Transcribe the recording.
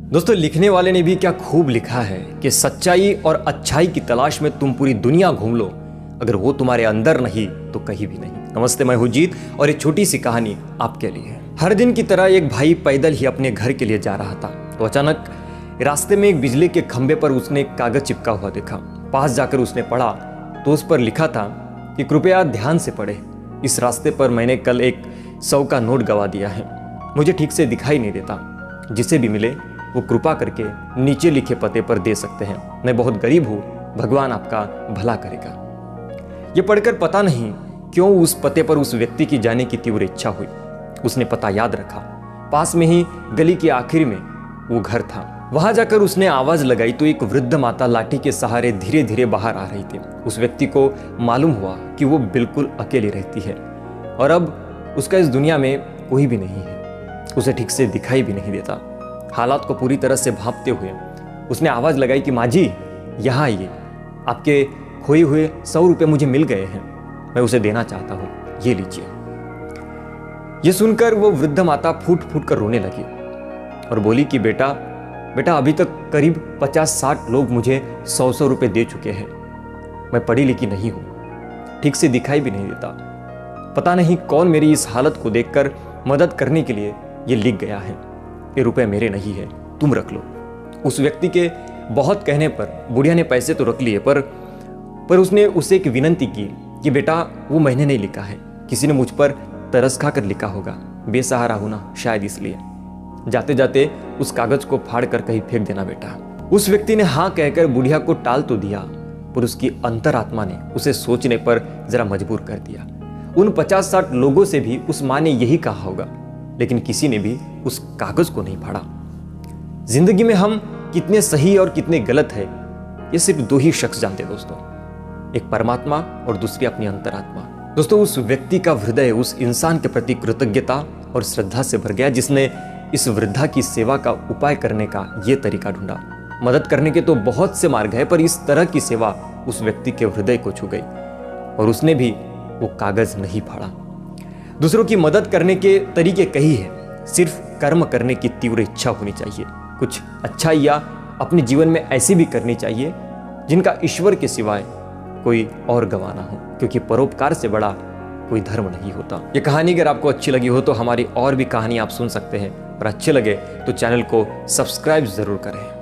दोस्तों, लिखने वाले ने भी क्या खूब लिखा है कि सच्चाई और अच्छाई की तलाश में तुम पूरी दुनिया घूम लो, अगर वो तुम्हारे अंदर नहीं तो कहीं भी नहीं। नमस्ते, मैं हूं जीत और एक छोटी सी कहानी आपके लिए। हर दिन की तरह एक भाई पैदल ही अपने घर के लिए जा रहा था तो अचानक रास्ते में एक बिजली के खंभे पर उसने एक कागज चिपका हुआ देखा। पास जाकर उसने पढ़ा तो उस पर लिखा था कि कृपया ध्यान से पढ़े, इस रास्ते पर मैंने कल एक 100 का नोट गवा दिया है, मुझे ठीक से दिखाई नहीं देता, जिसे भी मिले वो कृपा करके नीचे लिखे पते पर दे सकते हैं, मैं बहुत गरीब हूँ, भगवान आपका भला करेगा। ये पढ़कर पता नहीं क्यों उस पते पर उस व्यक्ति की जाने की तीव्र इच्छा हुई। उसने पता याद रखा, पास में ही गली के आखिर में वो घर था। वहां जाकर उसने आवाज लगाई तो एक वृद्ध माता लाठी के सहारे धीरे धीरे बाहर आ रही थी। उस व्यक्ति को मालूम हुआ कि वो बिल्कुल अकेली रहती है और अब उसका इस दुनिया में कोई भी नहीं है, उसे ठीक से दिखाई भी नहीं देता। हालात को पूरी तरह से भांपते हुए उसने आवाज लगाई कि माँ जी, यहाँ आइए, आपके खोए हुए 100 रुपये मुझे मिल गए हैं, मैं उसे देना चाहता हूँ, ये लीजिए। ये सुनकर वो वृद्ध माता फूट फूट कर रोने लगी और बोली कि बेटा अभी तक करीब 50-60 लोग मुझे 100 रुपये दे चुके हैं, मैं पढ़ी लिखी नहीं हूँ, ठीक से दिखाई भी नहीं देता, पता नहीं कौन मेरी इस हालत को देखकर मदद करने के लिए ये लिख गया है, ये रुपए मेरे नहीं है, तुम रख लो। उस व्यक्ति के बहुत कहने पर बुढ़िया ने पैसे तो रख लिए, पर उसने उसे एक विनंती की कि बेटा वो मैंने नहीं लिखा है, किसी ने मुझ पर तरस खाकर लिखा होगा, बेसहारा हूं ना शायद इसलिए, जाते जाते उस कागज को फाड़ कर कहीं फेंक देना बेटा। उस व्यक्ति ने हाँ कहकर बुढ़िया को टाल तो दिया, पर उसकी अंतरात्मा ने उसे सोचने पर जरा मजबूर कर दिया। उन 50-60 लोगों से भी उस माँ ने यही कहा होगा, लेकिन किसी ने भी उस कागज को नहीं फाड़ा। जिंदगी में हम कितने सही और कितने गलत है, ये सिर्फ 2 ही शख्स जानते दोस्तों, एक परमात्मा और दूसरी अपनी अंतरात्मा। दोस्तों, उस व्यक्ति का हृदय उस इंसान के प्रति कृतज्ञता और श्रद्धा से भर गया जिसने इस वृद्धा की सेवा का उपाय करने का ये तरीका ढूंढा। मदद करने के तो बहुत से मार्ग है, पर इस तरह की सेवा उस व्यक्ति के हृदय को छू गई और उसने भी वो कागज नहीं फाड़ा। दूसरों की मदद करने के तरीके कई है, सिर्फ कर्म करने की तीव्र इच्छा होनी चाहिए। कुछ अच्छा या अपने जीवन में ऐसी भी करनी चाहिए जिनका ईश्वर के सिवाय कोई और गवाह ना हो, क्योंकि परोपकार से बड़ा कोई धर्म नहीं होता। ये कहानी अगर आपको अच्छी लगी हो तो हमारी और भी कहानी आप सुन सकते हैं, और अच्छे लगे तो चैनल को सब्सक्राइब जरूर करें।